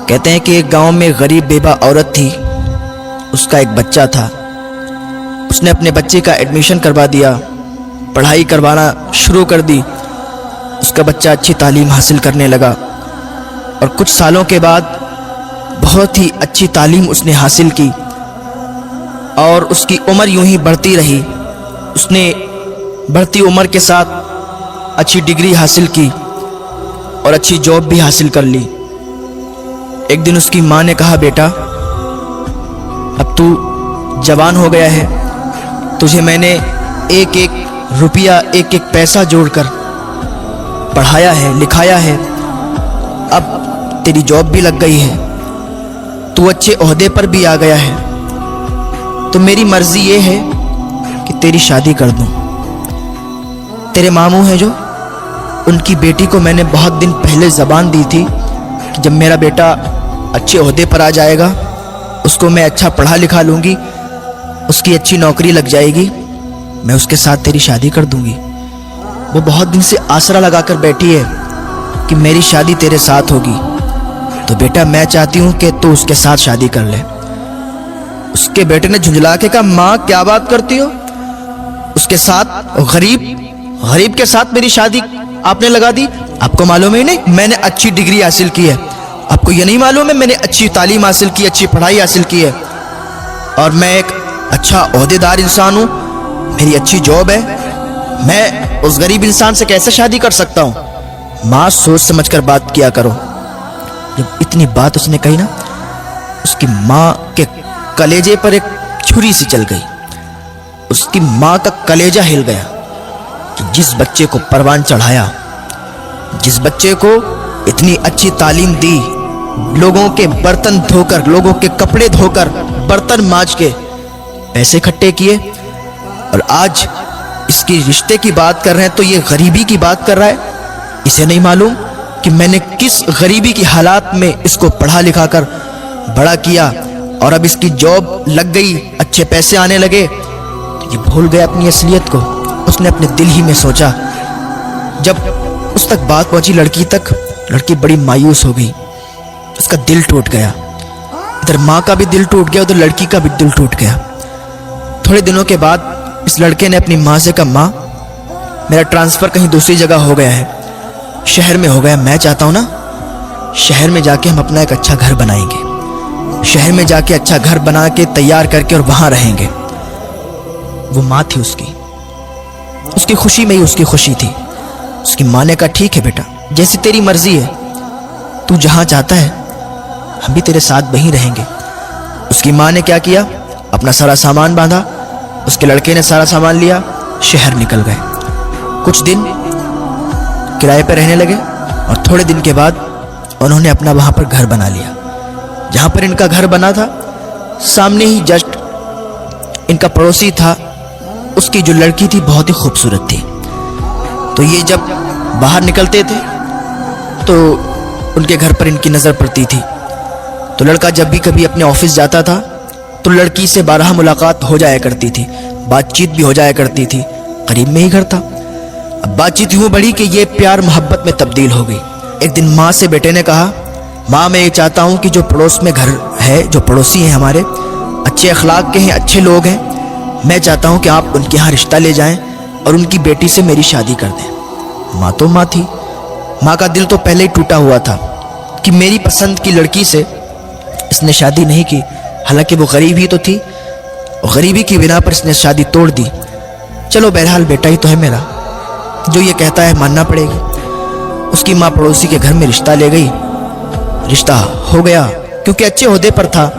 کہتے ہیں کہ ایک گاؤں میں غریب بیوہ عورت تھی، اس کا ایک بچہ تھا۔ اس نے اپنے بچے کا ایڈمیشن کروا دیا، پڑھائی کروانا شروع کر دی۔ اس کا بچہ اچھی تعلیم حاصل کرنے لگا اور کچھ سالوں کے بعد بہت ہی اچھی تعلیم اس نے حاصل کی اور اس کی عمر یوں ہی بڑھتی رہی۔ اس نے بڑھتی عمر کے ساتھ اچھی ڈگری حاصل کی اور اچھی جاب بھی حاصل کر لی۔ ایک دن اس کی ماں نے کہا، بیٹا اب تو جوان ہو گیا ہے، تجھے میں نے ایک ایک روپیہ ایک ایک پیسہ جوڑ کر پڑھایا ہے، لکھایا ہے، اب تیری جاب بھی لگ گئی ہے، تو اچھے عہدے پر بھی آ گیا ہے، تو میری مرضی یہ ہے کہ تیری شادی کر دوں۔ تیرے ماموں ہیں جو، ان کی بیٹی کو میں نے بہت دن پہلے زبان دی تھی کہ جب میرا بیٹا اچھے عہدے پر آ جائے گا، اس کو میں اچھا پڑھا لکھا لوں گی، اس کی اچھی نوکری لگ جائے گی، میں اس کے ساتھ تیری شادی کر دوں گی۔ وہ بہت دن سے آسرا لگا کر بیٹھی ہے کہ میری شادی تیرے ساتھ ہوگی، تو بیٹا میں چاہتی ہوں کہ تو اس کے ساتھ شادی کر لے۔ اس کے بیٹے نے جھنجھلا کے کہا، ماں کیا بات کرتی ہو؟ اس کے ساتھ غریب کے ساتھ میری شادی آپ نے لگا دی؟ آپ کو معلوم ہی نہیں میں نے اچھی ڈگری حاصل کی ہے؟ آپ کو یہ نہیں معلوم ہے میں نے اچھی تعلیم حاصل کی، اچھی پڑھائی حاصل کی ہے، اور میں ایک اچھا عہدے دار انسان ہوں، میری اچھی جاب ہے، میں اس غریب انسان سے کیسے شادی کر سکتا ہوں؟ ماں سوچ سمجھ کر بات کیا کرو۔ جب اتنی بات اس نے کہی نا، اس کی ماں کے کلیجے پر ایک چھری سی چل گئی۔ اس کی ماں کا کلیجہ ہل گیا کہ جس بچے کو پروان چڑھایا، جس بچے کو اتنی اچھی تعلیم دی، لوگوں کے برتن دھو کر، لوگوں کے کپڑے دھو کر، برتن مانج کے پیسے اکٹھے کیے، اور آج اس کی رشتے کی بات کر رہے ہیں تو یہ غریبی کی بات کر رہا ہے۔ اسے نہیں معلوم کہ میں نے کس غریبی کی حالات میں اس کو پڑھا لکھا کر بڑا کیا، اور اب اس کی جاب لگ گئی، اچھے پیسے آنے لگے، تو یہ بھول گیا اپنی اصلیت کو۔ اس نے اپنے دل ہی میں سوچا۔ جب اس تک بات پہنچی لڑکی تک، لڑکی بڑی مایوس ہو گئی، اس کا دل ٹوٹ گیا، ادھر ماں کا بھی دل ٹوٹ گیا، ادھر لڑکی کا بھی دل ٹوٹ گیا۔ تھوڑے دنوں کے بعد اس لڑکے نے اپنی ماں سے کہا، ماں میرا ٹرانسفر کہیں دوسری جگہ ہو گیا ہے، شہر میں ہو گیا، میں چاہتا ہوں نا شہر میں جا کے ہم اپنا ایک اچھا گھر بنائیں گے، شہر میں جا کے اچھا گھر بنا کے تیار کر کے اور وہاں رہیں گے۔ وہ ماں تھی اس کی خوشی میں ہی اس کی خوشی تھی۔ اس کی ماں نے کہا، ٹھیک ہے بیٹا، جیسی تیری مرضی ہے، تو جہاں چاہتا ہے ہم بھی تیرے ساتھ وہیں رہیں گے۔ اس کی ماں نے کیا کیا، اپنا سارا سامان باندھا، اس کے لڑکے نے سارا سامان لیا، شہر نکل گئے۔ کچھ دن کرائے پہ رہنے لگے، اور تھوڑے دن کے بعد انہوں نے اپنا وہاں پر گھر بنا لیا۔ جہاں پر ان کا گھر بنا تھا، سامنے ہی جسٹ ان کا پڑوسی تھا، اس کی جو لڑکی تھی بہت ہی خوبصورت تھی، تو یہ جب باہر نکلتے تھے تو ان کے گھر پر ان کی نظر پڑتی تھی۔ تو لڑکا جب بھی کبھی اپنے آفس جاتا تھا تو لڑکی سے بارہا ملاقات ہو جایا کرتی تھی، بات چیت بھی ہو جایا کرتی تھی، قریب میں ہی گھر تھا۔ اب بات چیت یوں بڑھی کہ یہ پیار محبت میں تبدیل ہو گئی۔ ایک دن ماں سے بیٹے نے کہا، ماں میں یہ چاہتا ہوں کہ جو پڑوس میں گھر ہے، جو پڑوسی ہیں ہمارے، اچھے اخلاق کے ہیں، اچھے لوگ ہیں، میں چاہتا ہوں کہ آپ ان کے ہاں رشتہ لے جائیں اور ان کی بیٹی سے میری شادی کر دیں۔ ماں تو ماں تھی، ماں کا دل تو پہلے ہی ٹوٹا ہوا تھا کہ میری پسند کی لڑکی سے اس نے شادی نہیں کی، حالانکہ وہ غریب ہی تو تھی، غریبی کی بنا پر اس نے شادی توڑ دی۔ چلو بہرحال بیٹا ہی تو ہے میرا، جو یہ کہتا ہے ماننا پڑے گی۔ اس کی ماں پڑوسی کے گھر میں رشتہ لے گئی، رشتہ ہو گیا، کیونکہ اچھے عہدے پر تھا،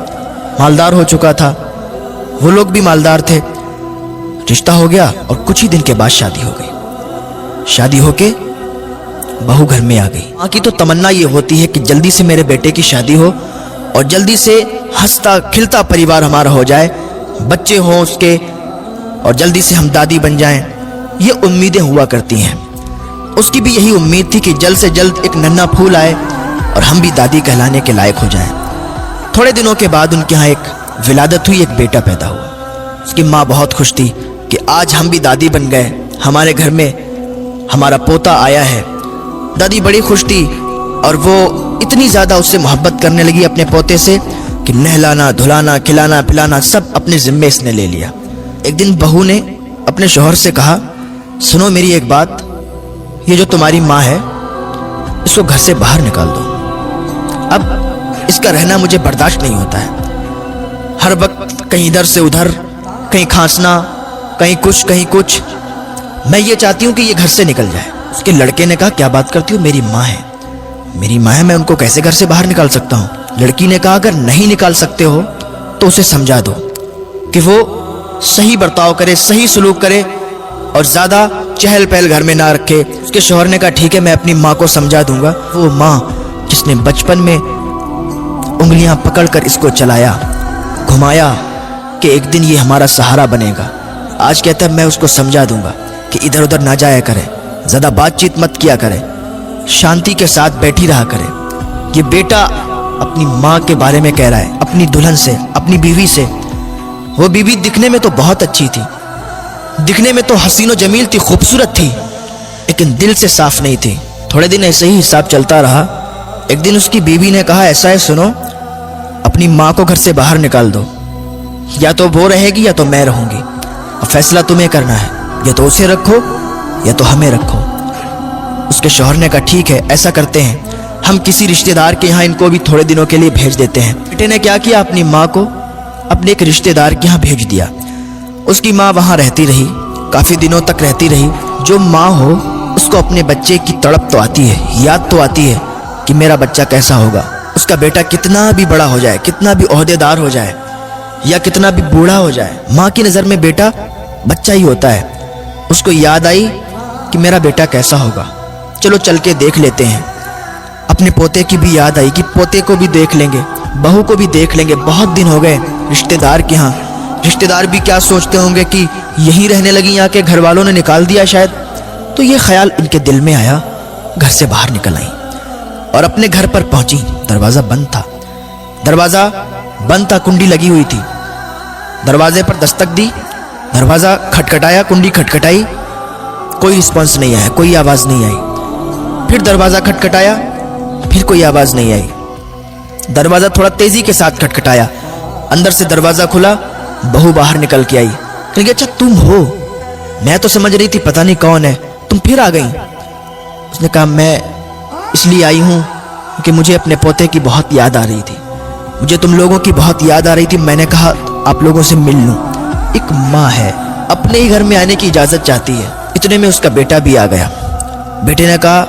مالدار ہو چکا تھا، وہ لوگ بھی مالدار تھے، رشتہ ہو گیا، اور کچھ ہی دن کے بعد شادی ہو گئی۔ شادی ہو کے بہو گھر میں آ گئی۔ ماں کی تو تمنا یہ ہوتی ہے کہ جلدی سے میرے بیٹے کی شادی ہو اور جلدی سے ہنستا کھلتا پریوار ہمارا ہو جائے، بچے ہوں اس کے، اور جلدی سے ہم دادی بن جائیں۔ یہ امیدیں ہوا کرتی ہیں۔ اس کی بھی یہی امید تھی کہ جلد سے جلد ایک ننھا پھول آئے اور ہم بھی دادی کہلانے کے لائق ہو جائیں۔ تھوڑے دنوں کے بعد ان کے ہاں ایک ولادت ہوئی، ایک بیٹا پیدا ہوا۔ اس کی ماں بہت خوش تھی کہ آج ہم بھی دادی بن گئے، ہمارے گھر میں ہمارا پوتا آیا ہے۔ دادی بڑی خوش تھی اور وہ اتنی زیادہ اس سے محبت کرنے لگی اپنے پوتے سے کہ نہلانا دھلانا کھلانا پلانا سب اپنے ذمے اس نے لے لیا۔ ایک دن بہو نے اپنے شوہر سے کہا، سنو میری ایک بات، یہ جو تمہاری ماں ہے اس کو گھر سے باہر نکال دو، اب اس کا رہنا مجھے برداشت نہیں ہوتا ہے، ہر وقت کہیں ادھر سے ادھر، کہیں کھانسنا، کہیں کچھ، میں یہ چاہتی ہوں کہ یہ گھر سے نکل جائے۔ اس کے لڑکے نے کہا، کیا بات کرتی ہو، میری ماں ہے، میں ان کو کیسے گھر سے باہر نکال سکتا ہوں؟ لڑکی نے کہا، اگر نہیں نکال سکتے ہو تو اسے سمجھا دو کہ وہ صحیح برتاؤ کرے، صحیح سلوک کرے اور زیادہ چہل پہل گھر میں نہ رکھے۔ اس کے شوہر نے کہا، ٹھیک ہے، میں اپنی ماں کو سمجھا دوں گا۔ وہ ماں جس نے بچپن میں انگلیاں پکڑ کر اس کو چلایا، گھمایا کہ ایک دن یہ ہمارا سہارا بنے گا، آج کہتا ہے میں اس کو سمجھا دوں گا کہ ادھر ادھر نہ جایا کرے، زیادہ بات چیت مت کیا کرے، شانتی کے ساتھ بیٹھی رہا کرے۔ یہ بیٹا اپنی ماں کے بارے میں کہہ رہا ہے، اپنی دلہن سے، اپنی بیوی سے۔ وہ بیوی دکھنے میں تو بہت اچھی تھی، دکھنے میں تو حسین و جمیل تھی، خوبصورت تھی، لیکن دل سے صاف نہیں تھی۔ تھوڑے دن ایسے ہی حساب چلتا رہا۔ ایک دن اس کی بیوی نے کہا، ایسا ہے سنو، اپنی ماں کو گھر سے باہر نکال دو، یا تو وہ رہے گی یا تو میں رہوں گی، اب فیصلہ تمہیں کرنا ہے، یا تو اسے رکھو یا تو ہمیں رکھو۔ اس کے شوہر نے کہا، ٹھیک ہے، ایسا کرتے ہیں، ہم کسی رشتہ دار کے یہاں ان کو بھی تھوڑے دنوں کے لیے بھیج دیتے ہیں۔ بیٹے نے کیا کیا، اپنی ماں کو اپنے ایک رشتہ دار کے یہاں بھیج دیا۔ اس کی ماں وہاں رہتی رہی، کافی دنوں تک رہتی رہی۔ جو ماں ہو اس کو اپنے بچے کی تڑپ تو آتی ہے، یاد تو آتی ہے کہ میرا بچہ کیسا ہوگا، اس کا بیٹا کتنا بھی بڑا ہو جائے، کتنا بھی عہدے دار ہو جائے یا کتنا بھی بوڑھا ہو جائے، ماں کی نظر میں بیٹا بچہ ہی ہوتا ہے۔ اس کو یاد آئی کہ میرا بیٹا کیسا ہوگا، چلو چل کے دیکھ لیتے ہیں۔ اپنے پوتے کی بھی یاد آئی کہ پوتے کو بھی دیکھ لیں گے، بہو کو بھی دیکھ لیں گے، بہت دن ہو گئے رشتہ دار کے ہاں، رشتہ دار بھی کیا سوچتے ہوں گے کہ یہیں رہنے لگی آ کے گھر والوں نے نکال دیا شاید۔ تو یہ خیال ان کے دل میں آیا، گھر سے باہر نکل آئیں اور اپنے گھر پر پہنچی۔ دروازہ بند تھا، کنڈی لگی ہوئی تھی۔ دروازے پر دستک دی، دروازہ کھٹکھٹایا، کنڈی کھٹکھٹائی، کوئی رسپانس نہیں آیا، کوئی آواز نہیں آئی۔ پھر دروازہ کھٹکھٹایا، پھر کوئی آواز نہیں آئی۔ دروازہ تھوڑا تیزی کے ساتھ کھٹکھٹایا، اندر سے دروازہ کھلا، بہو باہر نکل کے آئی۔ کہ اچھا تم ہو، میں تو سمجھ رہی تھی پتہ نہیں کون ہے، تم پھر آ گئی۔ اس نے کہا، میں اس لیے آئی ہوں کہ مجھے اپنے پوتے کی بہت یاد آ رہی تھی، مجھے تم لوگوں کی بہت یاد آ رہی تھی، میں نے کہا آپ لوگوں سے مل لوں۔ ایک ماں ہے، اپنے ہی گھر میں آنے کی اجازت چاہتی ہے۔ اتنے میں اس کا بیٹا بھی آ گیا۔ بیٹے نے کہا،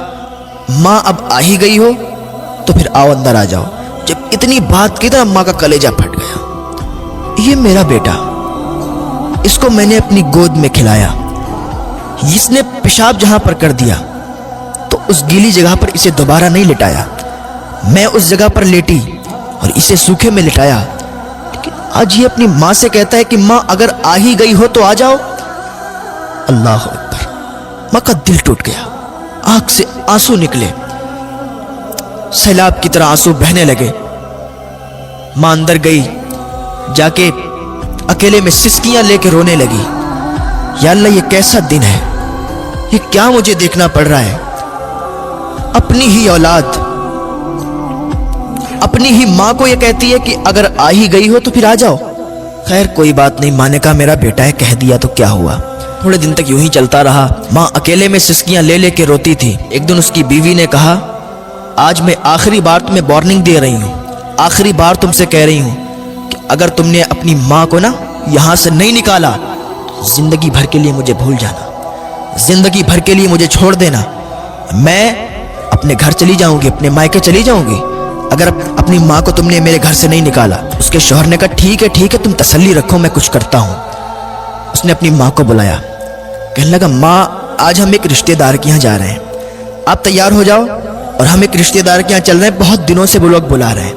ماں اب آ ہی گئی ہو تو پھر آؤ اندر آ جاؤ۔ جب اتنی بات کی تو ماں کا کلیجہ پھٹ گیا۔ یہ میرا بیٹا، اس کو میں نے اپنی گود میں کھلایا، اس نے پیشاب جہاں پر کر دیا تو اس گیلی جگہ پر اسے دوبارہ نہیں لٹایا، میں اس جگہ پر لیٹی اور اسے سوکھے میں لٹایا، لیکن آج یہ اپنی ماں سے کہتا ہے کہ ماں اگر آ ہی گئی ہو تو آ جاؤ۔ اللہ اکبر! ماں کا دل ٹوٹ گیا، آنکھ سے آنسو نکلے، سیلاب کی طرح آنسو بہنے لگے۔ ماں اندر گئی، جا کے اکیلے میں سسکیاں لے کے رونے لگی۔ یا اللہ، یہ کیسا دن ہے، یہ کیا مجھے دیکھنا پڑ رہا ہے؟ اپنی ہی اولاد، اپنی ہی ماں کو یہ کہتی ہے کہ اگر آ ہی گئی ہو تو پھر آ جاؤ۔ خیر کوئی بات نہیں، ماں نے کہا میرا بیٹا ہے، کہہ دیا تو کیا ہوا۔ تھوڑے دن تک یوں ہی چلتا رہا۔ ماں اکیلے میں سسکیاں لے لے کے روتی تھی۔ ایک دن اس کی بیوی نے کہا، آج میں آخری بار تمہیں وارننگ دے رہی ہوں، آخری بار تم سے کہہ رہی ہوں کہ اگر تم نے اپنی ماں کو نا یہاں سے نہیں نکالا، زندگی بھر کے لیے مجھے بھول جانا، زندگی بھر کے لیے مجھے چھوڑ دینا، میں اپنے گھر چلی جاؤں گی، اپنے مائکے چلی جاؤں گی اگر اپنی ماں کو تم نے میرے گھر سے نہیں نکالا۔ اس کے شوہر نے کہا، ٹھیک ہے، تم تسلی رکھو، میں کچھ کرتا ہوں۔ اس نے اپنی ماں کو بلایا، کہنے لگا، ماں آج ہم ایک رشتہ دار کے یہاں جا رہے ہیں، آپ تیار ہو جاؤ، اور ہم ایک رشتہ دار کے یہاں چل رہے ہیں، بہت دنوں سے وہ لوگ بلا رہے ہیں۔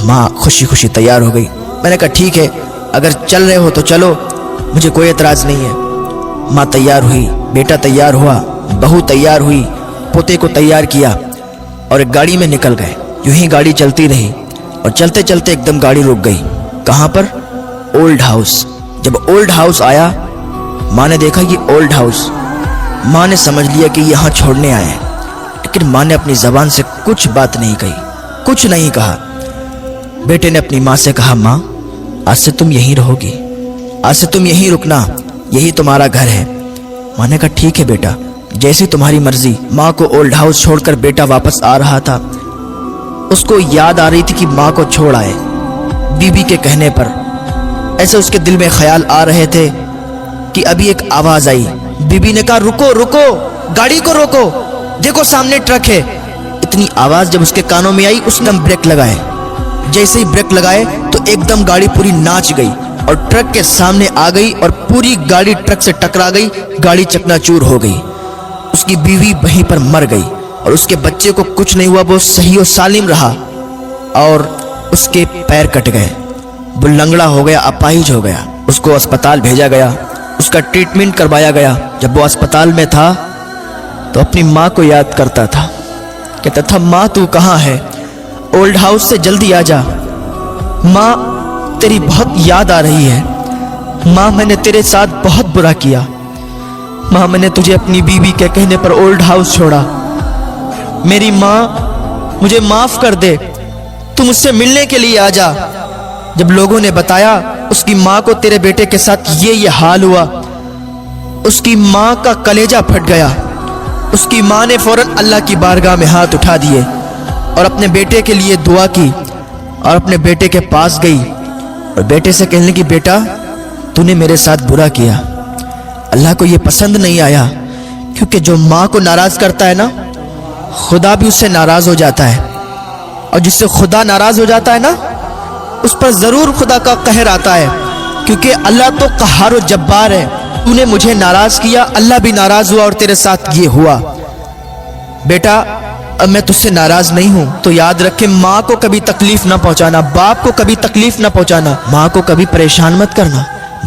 ماں خوشی خوشی تیار ہو گئی۔ میں نے کہا، ٹھیک ہے، اگر چل رہے ہو تو چلو، مجھے کوئی اعتراض نہیں ہے۔ ماں تیار ہوئی، بیٹا تیار ہوا، بہو تیار ہوئی، پوتے کو تیار کیا اور ایک گاڑی میں نکل گئے۔ یوں ہی گاڑی چلتی رہی اور چلتے چلتے ایک دم گاڑی رک گئی۔ کہاں پر؟ Old house. جب اولڈ ہاؤس آیا، ماں نے دیکھا یہ اولڈ ہاؤس، ماں نے سمجھ لیا کہ یہاں چھوڑنے آئے ہیں، لیکن ماں نے اپنی زبان سے کچھ بات نہیں کہی، کچھ نہیں کہا۔ بیٹے نے اپنی ماں سے کہا ماں آج سے تم یہیں رہو گی، آج سے تم یہیں رکنا، یہی تمہارا گھر ہے۔ ماں نے کہا ٹھیک ہے بیٹا، جیسی تمہاری مرضی۔ ماں کو اولڈ ہاؤس چھوڑ کر بیٹا واپس آ رہا تھا۔ اس کو یاد آ رہی تھی کہ ماں کو چھوڑ آئے، بیوی کے کہنے پر ایسے اس کے دل میں خیال آ رہے تھے کہ ابھی ایک آواز آئی۔ بیوی نے کہا رکو رکو، گاڑی کو روکو، دیکھو سامنے ٹرک ہے۔ اتنی آواز جب اس کے کانوں میں آئی اس نے بریک لگائے۔ جیسے ہی بریک لگائے تو ایک دم گاڑی پوری ناچ گئی اور ٹرک کے سامنے آ گئی اور پوری گاڑی ٹرک سے ٹکرا گئی، گاڑی چکنا چور ہو گئی۔ اس کی بیوی وہیں پر مر گئی اور اس کے بچے کو کچھ نہیں ہوا، وہ صحیح و سالم رہا اور اس کے پیر کٹ گئے، وہ لنگڑا ہو گیا، اپاہج ہو گیا۔ اس کو اسپتال بھیجا گیا، اس کا ٹریٹمنٹ کروایا گیا۔ جب وہ اسپتال میں تھا تو اپنی ماں کو یاد کرتا تھا، کہتا تھا ماں تو کہاں ہے؟ اولڈ ہاؤس سے جلدی آ جا، ماں تیری بہت یاد آ رہی ہے، ماں میں نے تیرے ساتھ بہت برا کیا، ماں میں نے تجھے اپنی بیوی کے کہنے پر اولڈ ہاؤس چھوڑا، میری ماں مجھے معاف کر دے، تم مجھ سے ملنے کے لیے آ جا۔ جب لوگوں نے بتایا اس کی ماں کو تیرے بیٹے کے ساتھ یہ حال ہوا، اس کی ماں کا کلیجہ پھٹ گیا۔ اس کی ماں نے فوراً اللہ کی بارگاہ میں ہاتھ اٹھا دیے اور اپنے بیٹے کے لیے دعا کی اور اپنے بیٹے کے پاس گئی اور بیٹے سے کہنے لگی بیٹا تو نے میرے ساتھ برا کیا، اللہ کو یہ پسند نہیں آیا، کیونکہ جو ماں کو ناراض کرتا ہے نا خدا بھی اس سے ناراض ہو جاتا ہے، اور جس سے خدا ناراض ہو جاتا ہے نا اس پر ضرور خدا کا قہر آتا ہے، کیونکہ اللہ تو قہار و جبار ہے۔ تو نے مجھے ناراض کیا، اللہ بھی ناراض ہوا اور تیرے ساتھ یہ ہوا۔ بیٹا اب میں تجھ سے ناراض نہیں ہوں، تو یاد رکھے ماں کو کبھی تکلیف نہ پہنچانا، باپ کو کبھی تکلیف نہ پہنچانا، ماں کو کبھی پریشان مت کرنا،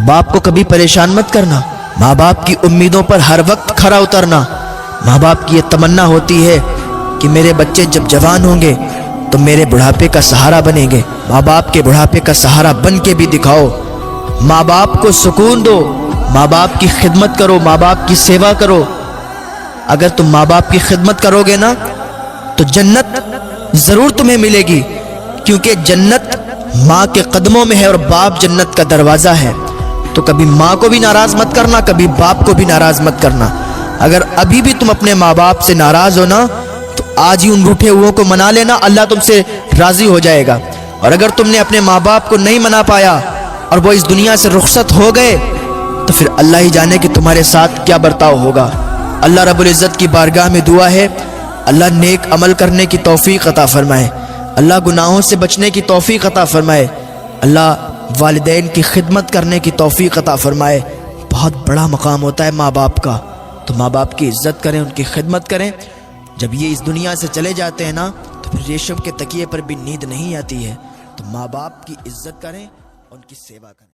باپ کو کبھی پریشان مت کرنا، ماں باپ کی امیدوں پر ہر وقت کھرا اترنا۔ ماں باپ کی یہ تمنا ہوتی ہے کہ میرے بچے جب جوان ہوں گے تو میرے بڑھاپے کا سہارا بنیں گے۔ ماں باپ کے بڑھاپے کا سہارا بن کے بھی دکھاؤ، ماں باپ کو سکون دو، ماں باپ کی خدمت کرو، ماں باپ کی سیوا کرو۔ اگر تم ماں باپ کی خدمت کرو گے نا تو جنت ضرور تمہیں ملے گی، کیونکہ جنت ماں کے قدموں میں ہے اور باپ جنت کا دروازہ ہے۔ تو کبھی ماں کو بھی ناراض مت کرنا، کبھی باپ کو بھی ناراض مت کرنا۔ اگر ابھی بھی تم اپنے ماں باپ سے ناراض ہو نا تو آج ہی ان روٹھے ہوئوں کو منا لینا، اللہ تم سے راضی ہو جائے گا۔ اور اگر تم نے اپنے ماں باپ کو نہیں منا پایا اور وہ اس دنیا سے رخصت ہو گئے تو پھر اللہ ہی جانے کہ تمہارے ساتھ کیا برتاؤ ہوگا۔ اللہ رب العزت کی بارگاہ میں دعا ہے اللہ نیک عمل کرنے کی توفیق عطا فرمائے، اللہ گناہوں سے بچنے کی توفیق عطا فرمائے، اللہ والدین کی خدمت کرنے کی توفیق عطا فرمائے۔ بہت بڑا مقام ہوتا ہے ماں باپ کا، تو ماں باپ کی عزت کریں، ان کی خدمت کریں۔ جب یہ اس دنیا سے چلے جاتے ہیں نا تو پھر ریشم کے تکیے پر بھی نیند نہیں آتی ہے، تو ماں باپ کی عزت کریں، ان کی سیوا کریں۔